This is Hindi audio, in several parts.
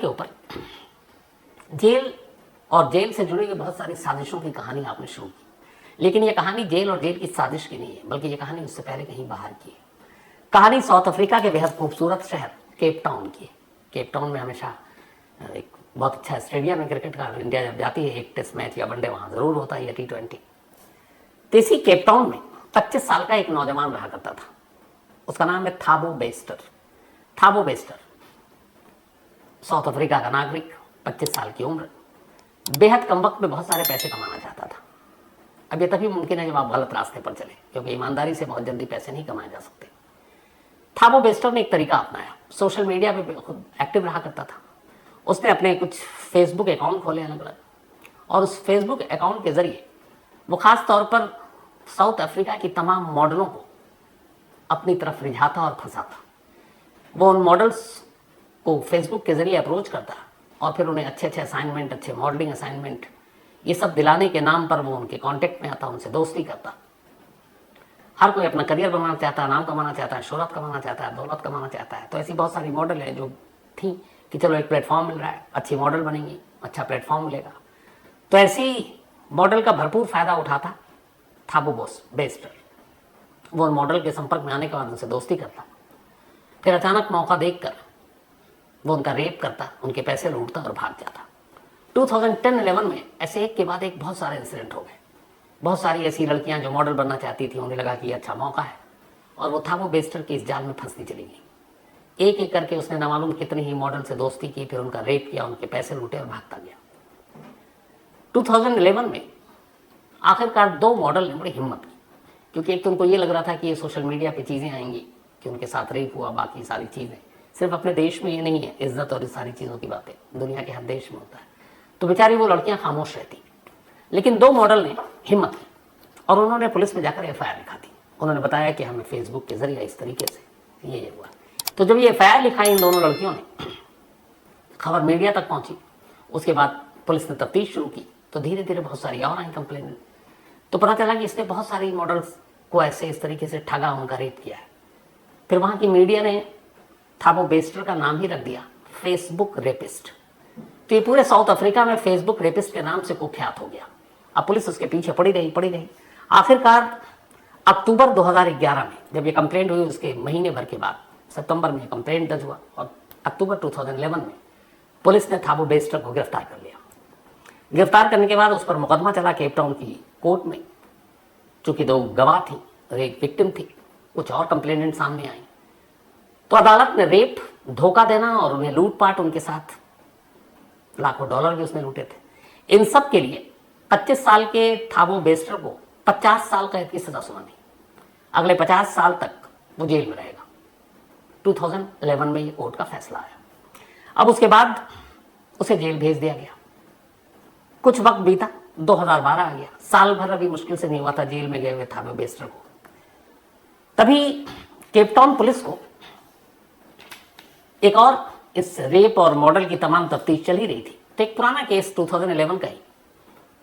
के ऊपर जेल और जेल से जुड़ी हुई बहुत सारी साजिशों की कहानी आपने शुरू की, लेकिन ये कहानी जेल और जेल की साजिश की नहीं है, बल्कि ये कहानी उससे पहले कहीं बाहर की है। कहानी साउथ अफ्रीका के बेहद खूबसूरत शहर केप टाउन की है। केप टाउन में हमेशा एक बहुत अच्छा स्टेडियम है क्रिकेट का। इंडिया जब जाती है एक टेस्ट मैच या वनडे वहां जरूर होता है, या T20। तो इसी केप टाउन में 25 साल का एक नौजवान रहा करता था। उसका नाम है थाबो बेस्टर। थाबो बेस्टर साउथ अफ्रीका का नागरिक, 25 साल की उम्र, बेहद कम वक्त में बहुत सारे पैसे कमाना चाहता था। अब ये तभी मुमकिन है जब आप गलत रास्ते पर चले, क्योंकि ईमानदारी से बहुत जल्दी पैसे नहीं कमाए जा सकते। थाबो बेस्टर ने एक तरीका अपनाया। सोशल मीडिया पे खुद एक्टिव रहा करता था। उसने अपने कुछ फेसबुक अकाउंट खोले अलग अलग, और उस फेसबुक अकाउंट के जरिए वो खास तौर पर साउथ अफ्रीका की तमाम मॉडलों को अपनी तरफ रिझाता और फंसाता। वो उन मॉडल्स को फेसबुक के जरिए अप्रोच करता और फिर उन्हें अच्छे अच्छे असाइनमेंट, अच्छे मॉडलिंग असाइनमेंट, ये सब दिलाने के नाम पर वो उनके कांटेक्ट में आता, उनसे दोस्ती करता। हर कोई अपना करियर बनाना चाहता है, नाम कमाना चाहता है, शोहरत कमाना चाहता है, दौलत कमाना चाहता है। तो ऐसी बहुत सारी मॉडल है जो थी कि चलो एक प्लेटफॉर्म मिल रहा है, अच्छी मॉडल बनेंगी, अच्छा प्लेटफॉर्म मिलेगा। तो ऐसी मॉडल का भरपूर फायदा उठाता थाबो बेस्टर। वो उन मॉडल के संपर्क में आने के बाद उनसे दोस्ती करता, फिर अचानक मौका देखकर वो उनका रेप करता, उनके पैसे लूटता और भाग जाता। 2010-11 में ऐसे एक के बाद एक बहुत सारे इंसिडेंट हो गए। बहुत सारी ऐसी लड़कियां जो मॉडल बनना चाहती थी, उन्हें लगा कि ये अच्छा मौका है, और वो थाबो बेस्टर के इस जाल में फंसनी चली गई। एक एक करके उसने न मालूम कितनी ही मॉडल से दोस्ती की, फिर उनका रेप किया, उनके पैसे लूटे और भागता गया। 2011 में आखिरकार 2 मॉडल ने बड़ी हिम्मत की, क्योंकि एक तो उनको ये लग रहा था कि ये सोशल मीडिया पे चीज़ें आएंगी कि उनके साथ रेप हुआ, बाकी सारी चीज़ें। सिर्फ अपने देश में ये नहीं है, इज्जत और इस सारी चीज़ों की बातें दुनिया के हर देश में होता है। तो बेचारी वो लड़कियां खामोश रहती, लेकिन 2 मॉडल ने हिम्मत की और उन्होंने पुलिस में जाकर FIR लिखा दी। उन्होंने बताया कि हमें फेसबुक के जरिए इस तरीके से ये हुआ। तो जब ये FIR लिखाई इन दोनों लड़कियों ने, खबर मीडिया तक पहुंची। उसके बाद पुलिस ने तफ्तीश शुरू की, तो धीरे धीरे बहुत सारी और आई कंप्लेन। तो पता चला कि इसने बहुत सारी मॉडल्स को ऐसे इस तरीके से ठगा, उनका रेप किया है। फिर वहां की मीडिया ने थाबो बेस्टर का नाम ही रख दिया फेसबुक रेपिस्ट। तो ये पूरे साउथ अफ्रीका में फेसबुक रेपिस्ट के नाम से कुख्यात हो गया। अब पुलिस उसके पीछे पड़ी रही। आखिरकार अक्टूबर 2011 में जब ये कंप्लेंट हुई, उसके महीने भर के बाद सितंबर में कंप्लेंट दर्ज हुआ, और अक्टूबर 2011 में पुलिस ने थाबो बेस्टर को गिरफ्तार कर लिया। गिरफ्तार करने के बाद उस पर मुकदमा चला केप टाउन की कोर्ट में। चूंकि 2 गवाह थी और एक विक्टिम थी, कुछ और कंप्लेनेंट सामने आई, तो अदालत ने रेप, धोखा देना और उन्हें लूटपाट, उनके साथ लाखों डॉलर भी उसने लूटे थे, इन सब के लिए 25 साल के थाबो बेस्टर को 50 साल कैद की सजा सुनाई। अगले 50 साल तक वो जेल में रहेगा। 2011 में ये कोर्ट का फैसला आया। अब उसके बाद उसे जेल भेज दिया गया। कुछ वक्त बीता, 2012 आ गया, साल भर अभी मुश्किल से नहीं हुआ था जेल में गए हुए थाबो बेस्टर को। तभी केप टाउन पुलिस को एक और इस रेप और मॉडल की तमाम तफ्तीश चल ही रही थी। तो एक पुराना केस 2011 का ही,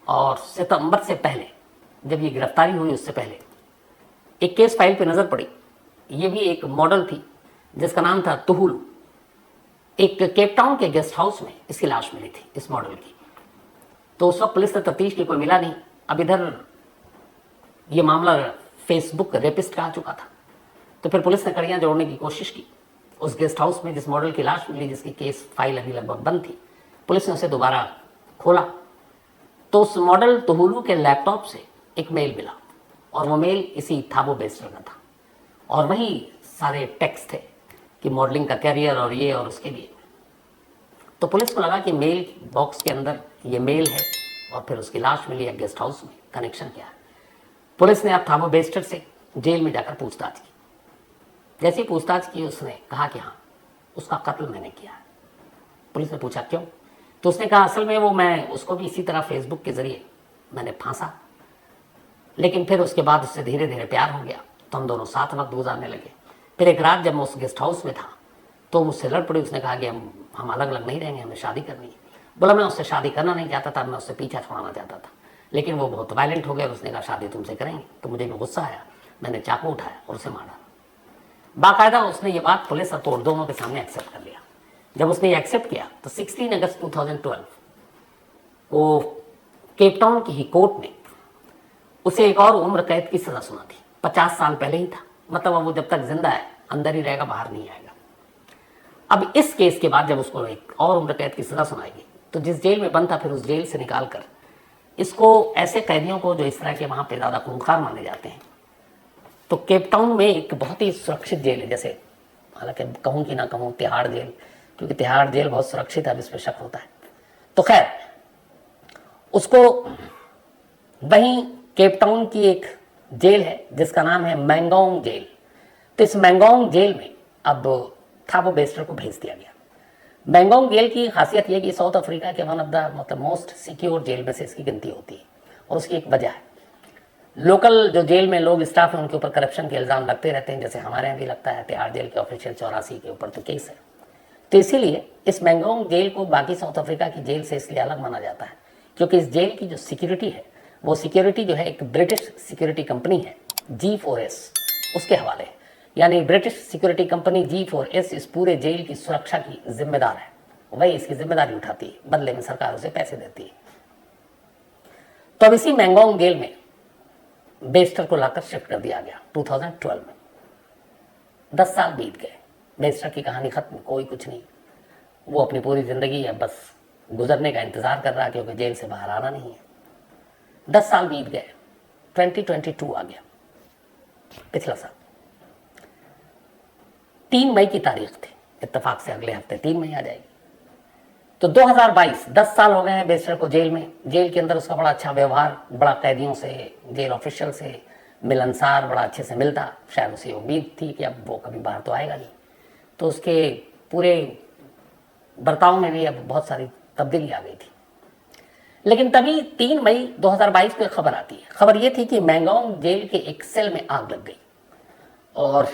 और सितंबर से पहले जब ये गिरफ्तारी हुई उससे पहले एक केस फाइल पे नजर पड़ी। ये भी एक मॉडल थी जिसका नाम था तुहुलू। एक केप टाउन के गेस्ट हाउस में इसकी लाश मिली थी, इस मॉडल की। तो उस वक्त पुलिस ने तफ्तीश की, कोई मिला नहीं। अब इधर ये मामला फेसबुक रेपिस्ट का आ चुका था। तो फिर पुलिस ने कड़ियां जोड़ने की कोशिश की। उस गेस्ट हाउस में जिस मॉडल की लाश मिली, जिसकी केस फाइल अभी लगभग बंद थी, पुलिस ने उसे दोबारा खोला। तो उस मॉडल तुहुलू के लैपटॉप से एक मेल मिला, और वो मेल इसी थाबो बेस्टर का था, और वही सारे टेक्स्ट थे कि मॉडलिंग का कैरियर और ये और उसके लिए। तो पुलिस को लगा कि मेल बॉक्स के अंदर ये मेल है, और फिर उसकी लाश मिली है गेस्ट हाउस में, कनेक्शन क्या है। पुलिस ने अब थाबो बेस्टर से जेल में जाकर पूछताछ की। जैसी पूछताछ की, उसने कहा कि हाँ, उसका कत्ल मैंने किया है। पुलिस ने पूछा क्यों? तो उसने कहा असल में मैं उसको भी इसी तरह फेसबुक के जरिए मैंने फांसा, लेकिन फिर उसके बाद उससे धीरे धीरे प्यार हो गया, तो हम दोनों साथ वक्त गुजारने लगे। फिर एक रात जब मैं उस गेस्ट हाउस में था तो मुझसे लड़ पड़ी। उसने कहा कि हम अलग अलग नहीं रहेंगे, हमें शादी करनी है। बोला मैं उससे शादी करना नहीं चाहता था, मैं उससे पीछा छुड़ाना चाहता था, लेकिन वो बहुत वायलेंट हो गया और उसने कहा शादी तुमसे करेंगे। तो मुझे भी गुस्सा आया, मैंने चाकू उठाया और उसे मारा। बाकायदा उसने ये बात पुलिस और दोनों के सामने एक्सेप्ट कर लिया। जब उसने एक्सेप्ट किया तो 16 अगस्त 2012 को केप टाउन की ही कोर्ट ने उसे एक और उम्र कैद की सजा सुना थी। 50 साल पहले ही था, मतलब अब वो जब तक जिंदा है अंदर ही रहेगा, बाहर नहीं आएगा। अब इस केस के बाद जब उसको एक और उम्र कैद की सजा सुनाएगी तो जिस जेल में बंद था, फिर उस जेल से निकाल कर इसको ऐसे कैदियों को जो इस तरह के वहां पे ज्यादा खूंखार माने जाते हैं, तो केप टाउन में एक बहुत ही सुरक्षित जेल है, जैसे हालांकि कहूं कि ना कहूं तिहाड़ जेल, क्योंकि तिहाड़ जेल बहुत सुरक्षित है, इस पर शक होता है। तो खैर उसको वहीं केप टाउन की एक जेल है जिसका नाम है मैंगोंग जेल। तो इस मैंगोंग जेल में अब थाबो बेस्टर को भेज दिया गया। मैंगोंग जेल की खासियत यह कि साउथ अफ्रीका के वन ऑफ द मतलब मोस्ट सिक्योर जेल में से इसकी गिनती होती है, और उसकी एक वजह है। लोकल जो जेल में लोग स्टाफ हैं उनके ऊपर करप्शन के इल्ज़ाम लगते रहते हैं, जैसे हमारे यहाँ भी लगता है। तिहाड़ जेल के ऑफिशियल 84 के ऊपर तो केस है। तो इसीलिए इस मैंगोंग जेल को बाकी साउथ अफ्रीका की जेल से इसलिए अलग माना जाता है, क्योंकि इस जेल की जो सिक्योरिटी है वो सिक्योरिटी जो है एक ब्रिटिश सिक्योरिटी कंपनी है G4S, उसके हवाले है। यानी ब्रिटिश सिक्योरिटी कंपनी G4S इस पूरे जेल की सुरक्षा की जिम्मेदार है, वही इसकी जिम्मेदारी उठाती है, बदले में सरकार उसे पैसे देती है। तो अब इसी मैंगोंग जेल में बेस्टर को लाकर शिफ्ट कर दिया गया 2012 में। 10 साल बीत गए, बेस्टर की कहानी खत्म, कोई कुछ नहीं। वो अपनी पूरी जिंदगी अब बस गुजरने का इंतजार कर रहा है, क्योंकि जेल से बाहर आना नहीं है। 10 साल बीत गए, 2022 आ गया, पिछला साल 3 मई की तारीख थी, इत्तेफाक से अगले हफ्ते 3 मई आ जाएगी। तो 2022, 10 साल हो गए हैं बेस्टर को जेल में। जेल के अंदर उसका बड़ा अच्छा व्यवहार, बड़ा कैदियों से, जेल ऑफिशियल से मिलनसार, बड़ा अच्छे से मिलता। शायद उसे उम्मीद थी कि अब वो कभी बाहर तो आएगा नहीं, तो उसके पूरे बर्ताव में भी अब बहुत सारी तब्दीली आ गई थी। लेकिन तभी 3 मई 2022 को एक खबर आती है। खबर यह थी कि मैंगोंग जेल के एक सेल में आग लग गई, और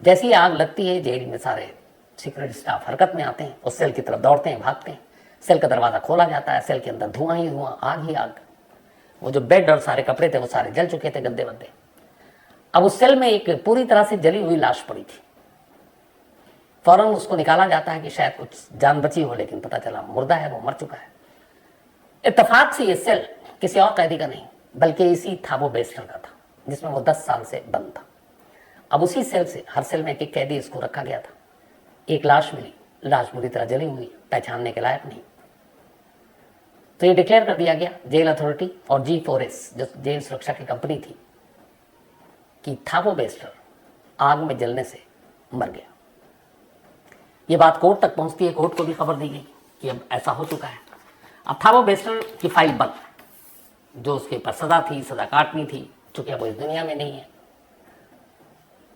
जैसे ही आग लगती है जेल में सारे सिक्योरिटी स्टाफ हरकत में आते हैं, उस सेल की तरफ दौड़ते हैं, भागते हैं। सेल का दरवाजा खोला जाता है, सेल के अंदर धुआं ही धुआं, आग ही आग। वो जो बेड और सारे कपड़े थे वो सारे जल चुके थे, गद्दे वद्दे। अब उस सेल में एक पूरी तरह से जली हुई लाश पड़ी थी। फौरन उसको निकाला जाता है कि शायद कुछ जान बची हो, लेकिन पता चला मुर्दा है, वो मर चुका है। इत्तेफाक से ये सेल किसी और कैदी का नहीं बल्कि इसी थाबो बेस्टर का था, जिसमें वो 10 साल से बंद था। अब उसी सेल से, हर सेल में एक कैदी इसको रखा गया था। एक लाश मिली, लाश बुरी तरह जली हुई, पहचानने के लायक नहीं। तो ये डिक्लेयर कर दिया गया जेल अथॉरिटी और G4S जो जेल सुरक्षा की कंपनी थी कि थाबो बेस्टर आग में जलने से मर गया। ये बात कोर्ट तक पहुंचती है, कोर्ट को भी खबर दी गई कि अब ऐसा हो चुका है। अब थाबो बेस्टर की फाइल बंद, जो उसके ऊपर सजा थी, सजा काटनी थी, चूंकि अब वो इस दुनिया में नहीं है।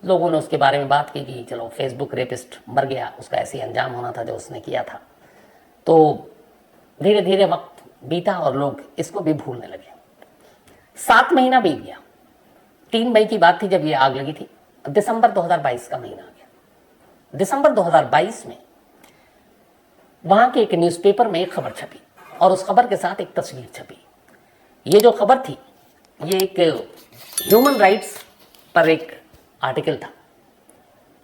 लोगों ने उसके बारे में बात की कि चलो फेसबुक रेपिस्ट मर गया, उसका ऐसे अंजाम होना था जो उसने किया था। तो धीरे धीरे वक्त बीता और लोग इसको भी भूलने लगे। 7 महीना बीत गया। 3 मई की बात थी जब ये आग लगी थी। दिसंबर 2022 का महीना आ गया। दिसंबर 2022 में वहां के एक न्यूज़पेपर में एक खबर छपी, और उस खबर के साथ एक तस्वीर छपी। ये जो खबर थी ये एक ह्यूमन राइट्स पर एक आर्टिकल था,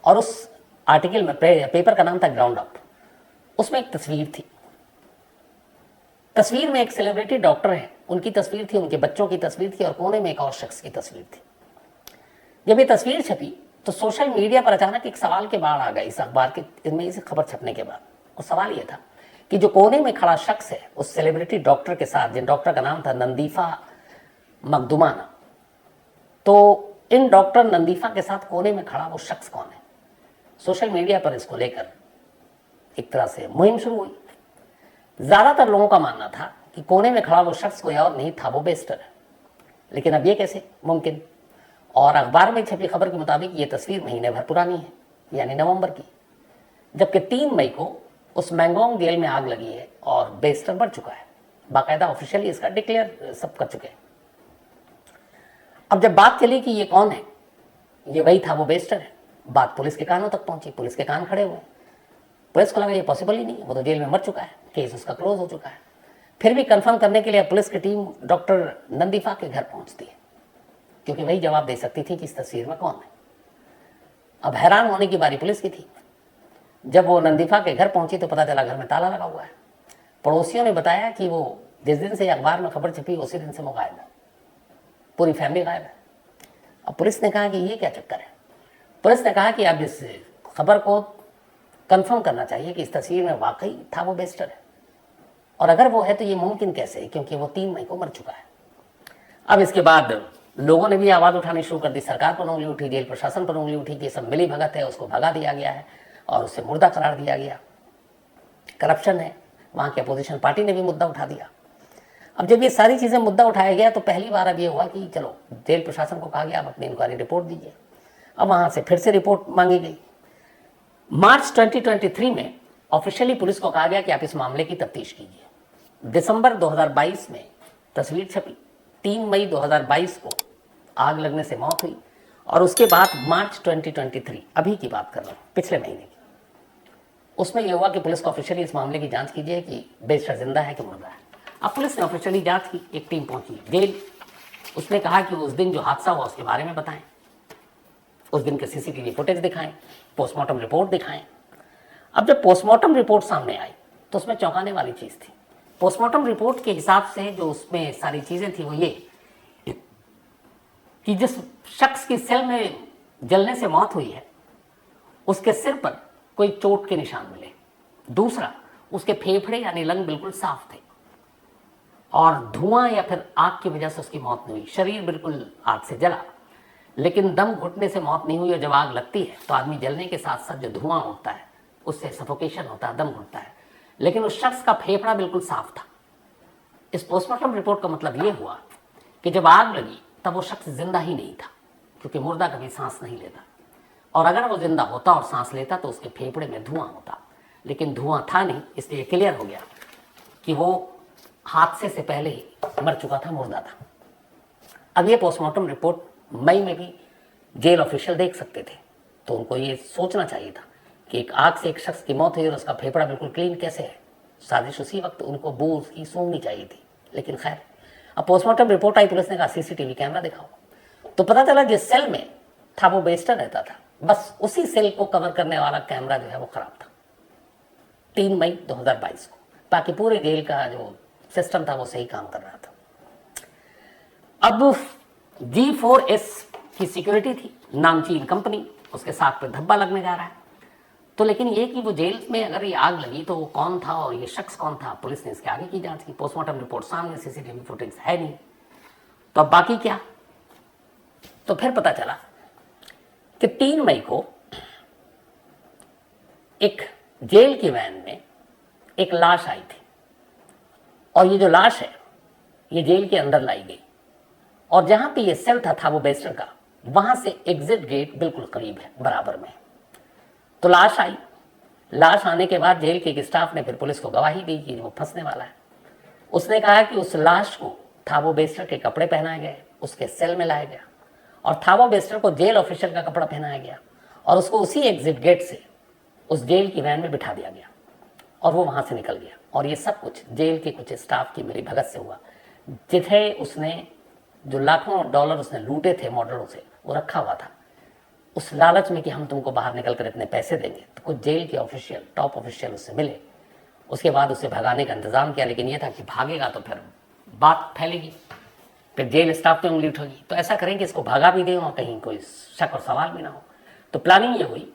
और उस आर्टिकल में पेपर का नाम था ग्राउंड अप। उसमें एक तस्वीर थी। तस्वीर में एक सेलिब्रिटी डॉक्टर है, उनकी तस्वीर थी, उनके बच्चों की तस्वीर थी, और कोने में एक और शख्स की तस्वीर थी। जब ये तस्वीर छपी तो सोशल मीडिया पर अचानक एक सवाल के बाढ़ आ गई इस अखबार के इनमें इस खबर छपने के बाद। और सवाल ये था कि जो कोने में खड़ा शख्स है उस सेलिब्रिटी डॉक्टर के साथ, जिन डॉक्टर का नाम था नंदीफा मकदुमाना, तो इन डॉक्टर नंदीफा के साथ कोने में खड़ा वो शख्स कौन है? सोशल मीडिया पर इसको लेकर एक तरह से मुहिम शुरू हुई। ज्यादातर लोगों का मानना था कि कोने में खड़ा वो शख्स कोई और नहीं, थाबो बेस्टर है। लेकिन अब ये कैसे मुमकिन? और अखबार में छपी खबर के मुताबिक ये तस्वीर महीने भर पुरानी है, यानी नवंबर की, जबकि 3 मई को उस मैंगोंग जेल में आग लगी है और बेस्टर मर चुका है। बाकायदा ऑफिशियली इसका डिक्लेयर सब कर चुके हैं। अब जब बात चली कि ये कौन है, ये वही था वो बेस्टर है, बात पुलिस के कानों तक पहुंची। पुलिस के कान खड़े हुए। पुलिस को लगा ये पॉसिबल ही नहीं, वो तो जेल में मर चुका है, केस उसका क्लोज हो चुका है। फिर भी कंफर्म करने के लिए पुलिस की टीम डॉक्टर नंदीफा के घर पहुंचती है, क्योंकि वही जवाब दे सकती थी कि इस तस्वीर में कौन है। अब हैरान होने की बारी पुलिस की थी। जब वो नंदीफा के घर पहुंची तो पता चला घर में ताला लगा हुआ है। पड़ोसियों ने बताया कि वो जिस दिन से अखबार में खबर छपी उसी दिन से वो गायब है, पूरी फैमिली गायब है। अब पुलिस ने कहा कि ये क्या चक्कर है। पुलिस ने कहा कि अब इस खबर को कंफर्म करना चाहिए कि इस तस्वीर में वाकई थाबो बेस्टर है, और अगर वो है तो ये मुमकिन कैसे है, क्योंकि वो 3 मई को मर चुका है। अब इसके बाद लोगों ने भी आवाज उठानी शुरू कर दी, सरकार पर उंगली उठी, जेल प्रशासन पर उंगली उठी कि सब मिली भगत है, उसको भगा दिया गया है और उसे मुर्दा करार दिया गया, करप्शन है। वहां की अपोजिशन पार्टी ने भी मुद्दा उठा दिया। अब जब ये सारी चीजें मुद्दा उठाया गया तो पहली बार अब ये हुआ कि चलो जेल प्रशासन को कहा गया आप अपनी इंक्वायरी रिपोर्ट दीजिए। अब वहां से फिर से रिपोर्ट मांगी गई। मार्च 2023 में ऑफिशियली पुलिस को कहा गया कि आप इस मामले की तफ्तीश कीजिए। दिसंबर 2022 में तस्वीर छपी, 3 मई 2022 को आग लगने से मौत हुई, और उसके बाद मार्च 2023 अभी की बात कर रहा हूँ, पिछले महीने की, उसमें यह हुआ कि पुलिस को ऑफिशियली इस मामले की जांच कीजिए कि बेस्टर जिंदा है कि मुर्दा है। अब पुलिस ने ऑफिशियली जांच की, एक टीम पहुंची जेल। उसने कहा कि उस दिन जो हादसा हुआ उसके बारे में बताएं, उस दिन के सीसीटीवी फुटेज दिखाएं, पोस्टमार्टम रिपोर्ट दिखाएं। अब जब पोस्टमार्टम रिपोर्ट सामने आई तो उसमें चौंकाने वाली चीज थी। पोस्टमार्टम रिपोर्ट के हिसाब से जो उसमें सारी चीजें थी वो ये कि जिस शख्स की सेल में जलने से मौत हुई है उसके सिर पर कोई चोट के निशान मिले। दूसरा, उसके फेफड़े यानी लंग बिल्कुल साफ थे और धुआं या फिर आग की वजह से उसकी मौत नहीं हुई। शरीर बिल्कुल आग से जला, लेकिन दम घुटने से मौत नहीं हुई। और जब आग लगती है तो आदमी जलने के साथ साथ जो धुआं उठता है उससे सफोकेशन होता है, दम घुटता है, लेकिन उस शख्स का फेफड़ा बिल्कुल साफ था। इस पोस्टमार्टम रिपोर्ट का मतलब यह हुआ कि जब आग लगी तब वो शख्स जिंदा ही नहीं था, क्योंकि मुर्दा कभी सांस नहीं लेता, और अगर वो जिंदा होता और सांस लेता तो उसके फेफड़े में धुआं होता, लेकिन धुआं था नहीं। इसलिए क्लियर हो गया कि वो हादसे से पहले ही मर चुका था, मुर्दा था। अब ये पोस्टमार्टम रिपोर्ट मई में भी जेल ऑफिशियल देख सकते थे, तो उनको ये सोचना चाहिए था कि एक आग से एक शख्स की मौत हुई और उसका फेफड़ा बिल्कुल क्लीन कैसे है। साजिश उसी वक्त उनको बू उसकी सूंघनी चाहिए थी, लेकिन खैर। अब पोस्टमार्टम रिपोर्ट आई, पुलिस ने कहा सीसीटीवी कैमरा दिखाओ, तो पता चला जिस सेल में थाबो बेस्टर रहता था बस उसी सेल को कवर करने वाला कैमरा जो है वो खराब था 3 मई 2022 को। बाकी पूरे जेल का जो सिस्टम था वो सही काम कर रहा था। अब G4S की सिक्योरिटी थी, नामचीन कंपनी, उसके साथ पे धब्बा लगने जा रहा है। तो लेकिन ये कि वो जेल में अगर ये आग लगी तो वो कौन था और ये शख्स कौन था, पुलिस ने इसके आगे की जांच की। पोस्टमार्टम रिपोर्ट सामने, सीसीटीवी फुटेज है नहीं, तो अब बाकी क्या। तो फिर पता चला कि 3 मई को एक जेल की वैन में एक लाश आई थी, और ये जो लाश है ये जेल के अंदर लाई गई, और जहां पे ये सेल था थाबो बेस्टर का, वहां से एग्जिट गेट बिल्कुल करीब है, बराबर में। तो लाश आई। लाश आने के बाद जेल के एक स्टाफ ने फिर पुलिस को गवाही दी कि वो फंसने वाला है। उसने कहा कि उस लाश को थाबो बेस्टर के कपड़े पहनाए गए, उसके सेल में लाया गया, और थाबो बेस्टर को जेल ऑफिसर का कपड़ा पहनाया गया, और उसको उसी एग्जिट गेट से उस जेल की वैन में बिठा दिया गया, और वो वहां से निकल गया। और ये सब कुछ जेल के कुछ स्टाफ की मिली भगत से हुआ, जिथे उसने जो लाखों डॉलर उसने लूटे थे मॉडलों से वो रखा हुआ था, उस लालच में कि हम तुमको बाहर निकल कर इतने पैसे देंगे। तो कुछ जेल के ऑफिशियल, टॉप ऑफिशियल उससे मिले, उसके बाद उसे भगाने का इंतजाम किया, लेकिन यह था कि भागेगा तो फिर बात फैलेगी, फिर जेल स्टाफ पे उंगली उठेगी। तो ऐसा करें कि इसको भागा भी दें और कहीं कोई शक और सवाल भी ना हो। तो प्लानिंग ये हुई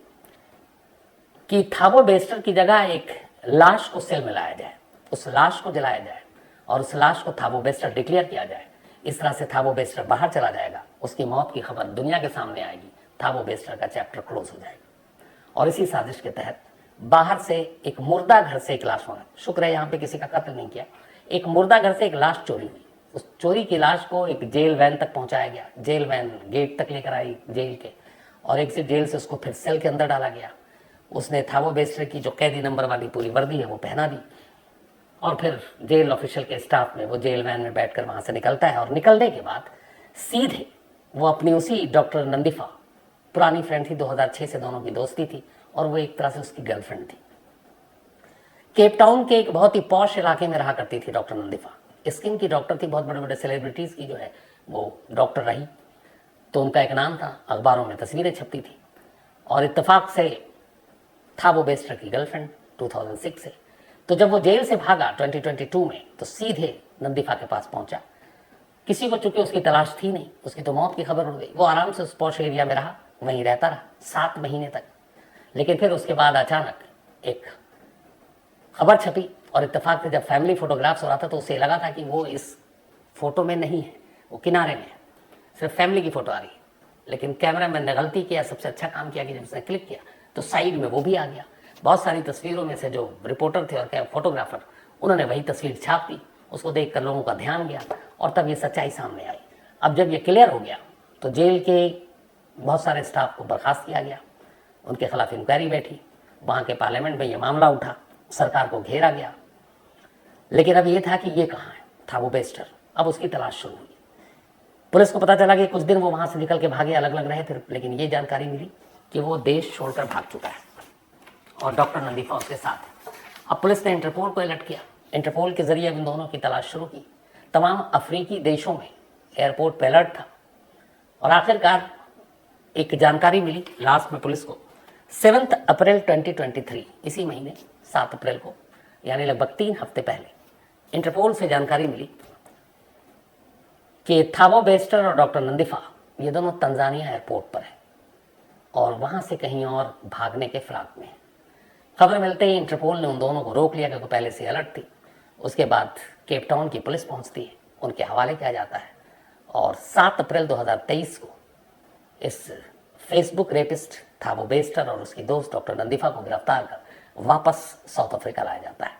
कि थाबो बेस्टर की जगह एक लाश को सेल में लाया जाए, उस लाश को जलाया जाए, और उस लाश को थाबो बेस्टर डिक्लेयर किया जाए। इस तरह से थाबो बेस्टर बाहर चला जाएगा, उसकी मौत की खबर दुनिया के सामने आएगी, थाबो बेस्टर का चैप्टर क्लोज हो जाएगा। और इसी साजिश के तहत बाहर से एक मुर्दा घर से एक लाश होना, शुक्र है यहाँ पे किसी का कत्ल नहीं किया, एक मुर्दा घर से एक लाश चोरी हुई। उस चोरी की लाश को एक जेल वैन तक पहुंचाया गया, जेल वैन गेट तक लेकर आई जेल के, और एक से जेल से उसको फिर सेल के अंदर डाला गया। उसने थाबो बेस्टर की जो कैदी नंबर वाली पूरी वर्दी है वो पहना दी, और फिर जेल ऑफिशियल के स्टाफ में वो जेल वैन में बैठकर वहां से निकलता है। और निकलने के बाद सीधे वो अपनी उसी डॉक्टर नंदीफा, पुरानी फ्रेंड थी, 2006 से दोनों की दोस्ती थी, और वो एक तरह से उसकी गर्लफ्रेंड थी। केप टाउन के एक बहुत ही पॉश इलाके में रहा करती थी डॉक्टर नंदीफा, स्किन की डॉक्टर थी, बहुत बड़े बड़े सेलिब्रिटीज की जो है वो डॉक्टर रही, तो उनका एक नाम था, अखबारों में तस्वीरें छपती थी। और इत्तेफाक से था वो बेस्टर की गर्लफ्रेंड 2006 से। तो जब वो जेल से भागा 2022 में, तो सीधे नंदीफा के पास पहुंचा। किसी को चूंकि उसकी तलाश थी नहीं, उसकी तो मौत की खबर हो गई। वो आराम से उस पॉश एरिया में रहा, वहीं रहता रहा 7 महीने तक। लेकिन फिर उसके बाद अचानक एक खबर छपी, और इत्तेफाक से जब फैमिली फोटोग्राफ्स हो रहा था तो उसे लगा था कि वो इस फोटो में नहीं है, वो किनारे में है, सिर्फ फैमिली की फोटो आ रही है। लेकिन कैमरामैन ने गलती किया, सबसे अच्छा काम किया कि जब उसने क्लिक किया तो साइड में वो भी आ गया। बहुत सारी तस्वीरों में से जो रिपोर्टर थे और फोटोग्राफर, उन्होंने वही तस्वीर छाप दी। उसको देखकर लोगों का ध्यान गया और तब ये सच्चाई सामने आई। अब जब ये क्लियर हो गया तो जेल के बहुत सारे स्टाफ को बर्खास्त किया गया, उनके खिलाफ इंक्वायरी बैठी, वहाँ के पार्लियामेंट में ये मामला उठा, सरकार को घेरा गया। लेकिन अब ये था कि ये कहाँ है, था वो बेस्टर। अब उसकी तलाश शुरू हुई। पुलिस को पता चला कि कुछ दिन वो वहाँ से निकल के भागे, अलग अलग रहे थे, लेकिन ये जानकारी मिली कि वो देश छोड़कर भाग चुका है और डॉक्टर नंदीफा उसके साथ है। अब पुलिस ने इंटरपोल को अलर्ट किया। इंटरपोल के जरिए इन दोनों की तलाश शुरू की। तमाम अफ्रीकी देशों में एयरपोर्ट पर अलर्ट था और आखिरकार एक जानकारी मिली लास्ट में पुलिस को 7 अप्रैल 2023, इसी महीने 7 अप्रैल को, यानी लगभग 3 हफ्ते पहले इंटरपोल से जानकारी मिली कि थाबो बेस्टर और डॉक्टर नंदीफा ये दोनों तंजानिया एयरपोर्ट पर है और वहाँ से कहीं और भागने के फिराक में है। खबर मिलते ही इंटरपोल ने उन दोनों को रोक लिया, क्योंकि पहले से अलर्ट थी। उसके बाद केप टाउन की पुलिस पहुंचती है, उनके हवाले किया जाता है और 7 अप्रैल 2023 को इस फेसबुक रेपिस्ट थाबो बेस्टर और उसकी दोस्त डॉक्टर नंदीफा को गिरफ्तार कर वापस साउथ अफ्रीका लाया जाता है।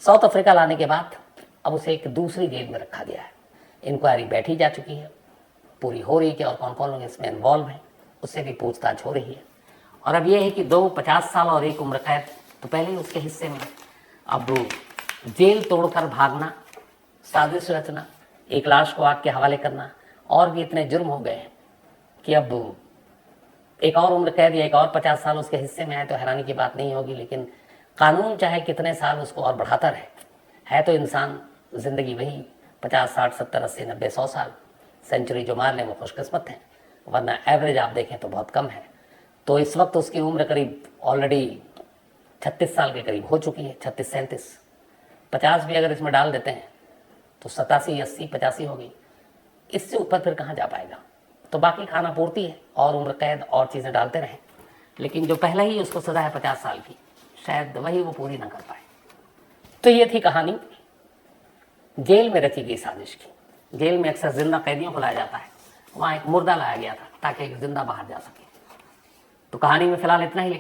साउथ अफ्रीका लाने के बाद अब उसे एक दूसरी जेल में रखा गया है। इंक्वायरी बैठी जा चुकी है, पूरी हो रही है कि और कौन कौन लोग इसमें इन्वॉल्व हैं, उससे भी पूछताछ हो रही है। और अब यह है कि 2 50 साल और 1 उम्र कैद तो पहले ही उसके हिस्से में। अब जेल तोड़कर भागना, साजिश रचना, एक लाश को आग के हवाले करना, और भी इतने जुर्म हो गए हैं कि अब एक और उम्र कैद या एक और 50 साल उसके हिस्से में आए तो हैरानी की बात नहीं होगी। लेकिन कानून चाहे कितने साल उसको और बढ़ाता रहे, है तो इंसान जिंदगी वही 50 60 70 80 90 100 साल। सेंचुरी जो मार लें वो खुशकिस्मत हैं, वरना एवरेज आप देखें तो बहुत कम है। तो इस वक्त उसकी उम्र करीब ऑलरेडी 36 साल के करीब हो चुकी है, 36 37। 50 भी अगर इसमें डाल देते हैं तो 87 80 85 होगी। इससे ऊपर फिर कहाँ जा पाएगा। तो बाकी खाना पूर्ति है और उम्र कैद और चीज़ें डालते रहें, लेकिन जो पहले ही उसको सजा है 50 साल की, शायद वही वो पूरी ना कर पाए। तो ये थी कहानी जेल में रची गई साजिश की। जेल में अक्सर जिंदा कैदियों को लाया जाता है, वहाँ एक मुर्दा लाया गया था ताकि एक जिंदा बाहर जा सके। तो कहानी में फिलहाल इतना ही।